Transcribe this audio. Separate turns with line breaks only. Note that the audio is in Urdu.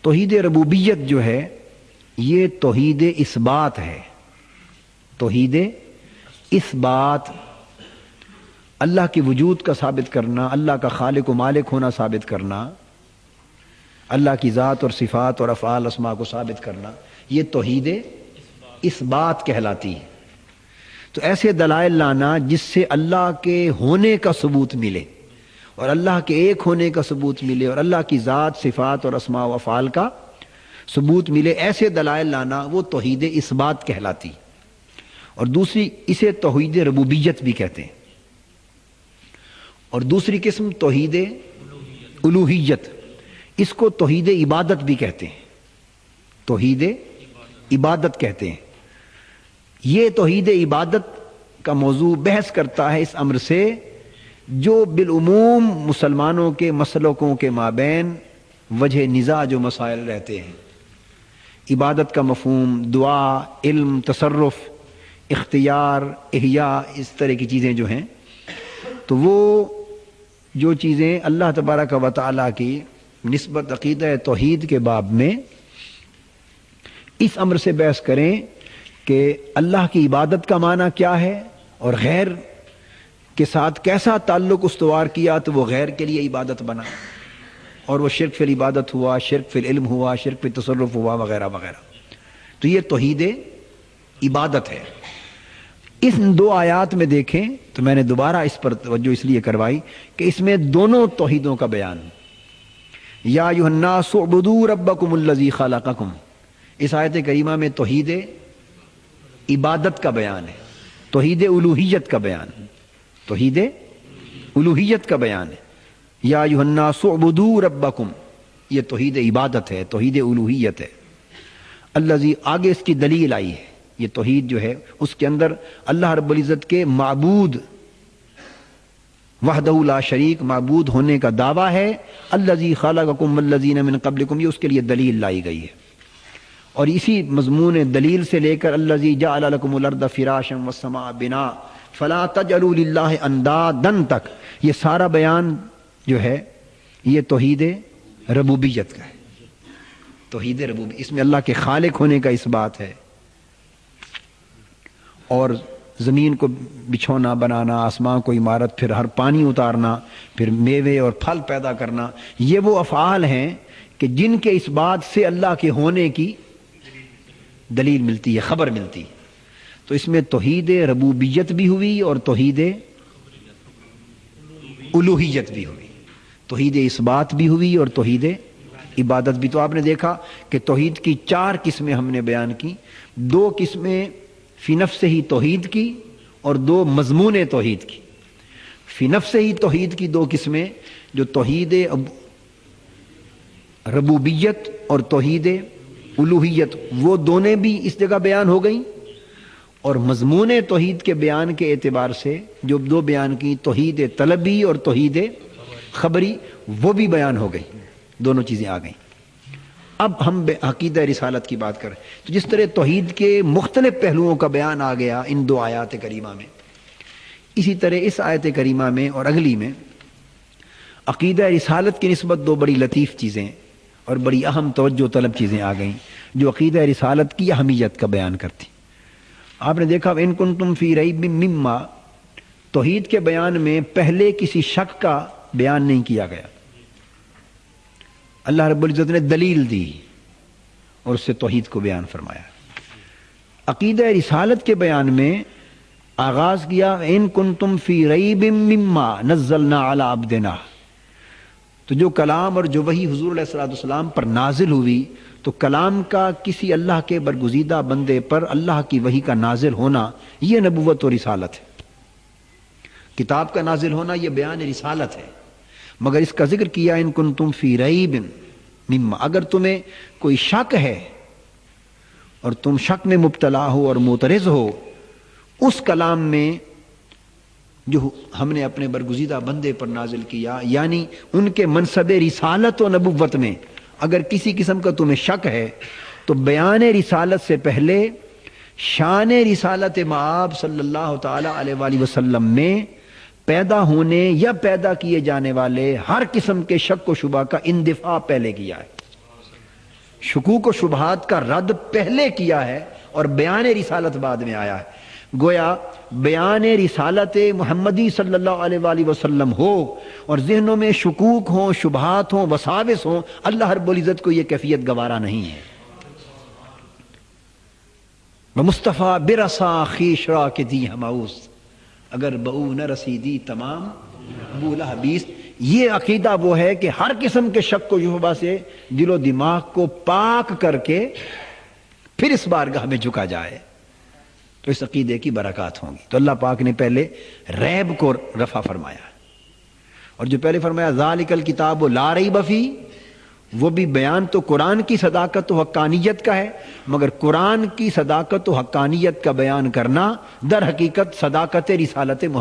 توحید ربوبیت جو ہے یہ توحید اثبات ہے. توحید اثبات، اللہ کی وجود کا ثابت کرنا، اللہ کا خالق و مالک ہونا ثابت کرنا، اللہ کی ذات اور صفات اور افعال اسماء کو ثابت کرنا، یہ توحید اثبات کہلاتی ہے. تو ایسے دلائل لانا جس سے اللہ کے ہونے کا ثبوت ملے اور اللہ کے ایک ہونے کا ثبوت ملے اور اللہ کی ذات، صفات اور اسماء و افعال کا ثبوت ملے، ایسے دلائل لانا وہ توحید اثبات کہلاتی. اور دوسری اسے توحید ربوبیت بھی کہتے ہیں. اور دوسری قسم توحید الوہیت، اس کو توحید عبادت بھی کہتے ہیں. توحید عبادت کہتے ہیں. یہ توحید عبادت کا موضوع بحث کرتا ہے اس امر سے جو بالعموم مسلمانوں کے مسلکوں کے مابین وجہ نزاع جو مسائل رہتے ہیں. عبادت کا مفہوم دعا، علم، تصرف، اختیار، احیاء، اس طرح کی چیزیں جو ہیں، تو وہ جو چیزیں اللہ تبارک و تعالیٰ کی نسبت عقیدہ توحید کے باب میں اس امر سے بحث کریں کہ اللہ کی عبادت کا معنی کیا ہے اور غیر کے ساتھ کیسا تعلق استوار کیا تو وہ غیر کے لیے عبادت بنا اور وہ شرک فی العبادت ہوا، شرک فی العلم ہوا، شرک فی التصرف ہوا، وغیرہ وغیرہ. تو یہ توحید عبادت ہے. اس دو آیات میں دیکھیں تو میں نے دوبارہ اس پر توجہ اس لیے کروائی کہ اس میں دونوں توحیدوں کا بیان. یا ایھا الناس اعبدوا ربکم الذی خلقکم، اس آیت کریمہ میں توحید عبادت کا بیان ہے، توحید الوہیت کا بیان ہے، توحید الوہیت کا بیان ہے. یا ایھا الناس اعبدوا ربکم، یہ توحید عبادت ہے، توحید الوہیت ہے. الذی، آگے اس کی دلیل آئی ہے. یہ توحید جو ہے اس کے اندر اللہ رب العزت کے معبود وحدہ لا شریک معبود ہونے کا دعویٰ ہے. الذی خلقکم والذین من قبلکم، یہ اس کے لیے دلیل لائی گئی ہے. اور اسی مضمون دلیل سے لے کر الذی جعل لکم الارض فراشا والسماء بناء فلا تجعلوا للہ اندادا تک، یہ سارا بیان جو ہے یہ توحید ربوبیت کا ہے. توحید ربوبیت، اس میں اللہ کے خالق ہونے کا اس بات ہے. اور زمین کو بچھونا بنانا، آسمان کو عمارت، پھر ہر پانی اتارنا، پھر میوے اور پھل پیدا کرنا، یہ وہ افعال ہیں کہ جن کے اس بات سے اللہ کے ہونے کی دلیل ملتی ہے، خبر ملتی ہے. تو اس میں توحید ربوبیت بھی ہوئی اور توحید الوہیت بھی ہوئی، توحید اثبات بھی ہوئی اور توحید عبادت بھی. تو آپ نے دیکھا کہ توحید کی 4 قسمیں ہم نے بیان کی. 2 قسمیں فی نفس ہی توحید کی اور 2 مضمون توحید کی. فی نفس ہی توحید کی 2 قسمیں جو توحید ربوبیت اور توحید الوہیت، وہ دونوں بھی اس جگہ بیان ہو گئیں. اور مضمون توحید کے بیان کے اعتبار سے جو 2 بیان کی، توحید طلبی اور توحید خبری، وہ بھی بیان ہو گئی. دونوں چیزیں آ گئیں. اب ہم عقیدہ رسالت کی بات کریں تو جس طرح توحید کے مختلف پہلوؤں کا بیان آ گیا ان 2 آیات کریمہ میں، اسی طرح اس آیت کریمہ میں اور اگلی میں عقیدہ رسالت کی نسبت 2 بڑی لطیف چیزیں اور بڑی اہم توجہ طلب چیزیں آ گئیں جو عقیدہ رسالت کی اہمیت کا بیان کرتی. آپ نے دیکھا ان کنتم فی ریب مما، توحید کے بیان میں پہلے کسی شک کا بیان نہیں کیا گیا. اللہ رب العزت نے دلیل دی اور اس سے توحید کو بیان فرمایا. عقیدہ رسالت کے بیان میں آغاز کیا ان کنتم فی ریب مما نزلنا علی عبدنا. تو جو کلام اور جو وحی حضور علیہ الصلوۃ والسلام پر نازل ہوئی، تو کلام کا کسی اللہ کے برگزیدہ بندے پر اللہ کی وحی کا نازل ہونا یہ نبوت و رسالت ہے. کتاب کا نازل ہونا یہ بیان رسالت ہے. مگر اس کا ذکر کیا ان کنتم فی ریب مما، اگر تمہیں کوئی شک ہے اور تم شک میں مبتلا ہو اور معترض ہو اس کلام میں جو ہم نے اپنے برگزیدہ بندے پر نازل کیا، یعنی ان کے منصب رسالت و نبوت میں اگر کسی قسم کا تمہیں شک ہے تو بیان رسالت سے پہلے شان رسالت مآب صلی اللہ تعالی علیہ وآلہ وسلم میں پیدا ہونے یا پیدا کیے جانے والے ہر قسم کے شک و شبہ کا اندفاع پہلے کیا ہے. شکوک و شبہات کا رد پہلے کیا ہے اور بیان رسالت بعد میں آیا ہے۔ گویا بیان رسالت محمدی صلی اللہ علیہ وآلہ وسلم ہو اور ذہنوں میں شکوک ہوں، شبہات ہوں، وساوس ہوں، اللہ رب العزت کو یہ کیفیت گوارا نہیں ہے۔ مصطفیٰ برسا خیشرا کے دی ہماؤس، اگر بہو نہ رسیدی تمام بولا حبیس۔ یہ عقیدہ وہ ہے کہ ہر قسم کے شک و شبہ سے دل و دماغ کو پاک کر کے پھر اس بارگاہ میں جھکا جائے تو اس عقیدے کی برکات ہوں گی۔ تو اللہ پاک نے پہلے ریب کو رفع فرمایا، اور جو پہلے فرمایا ذالک الکتاب لا ریب فیہ، وہ بھی بیان تو قرآن کی صداقت و حقانیت کا ہے، مگر قرآن کی صداقت و حقانیت کا بیان کرنا در حقیقت صداقت رسالت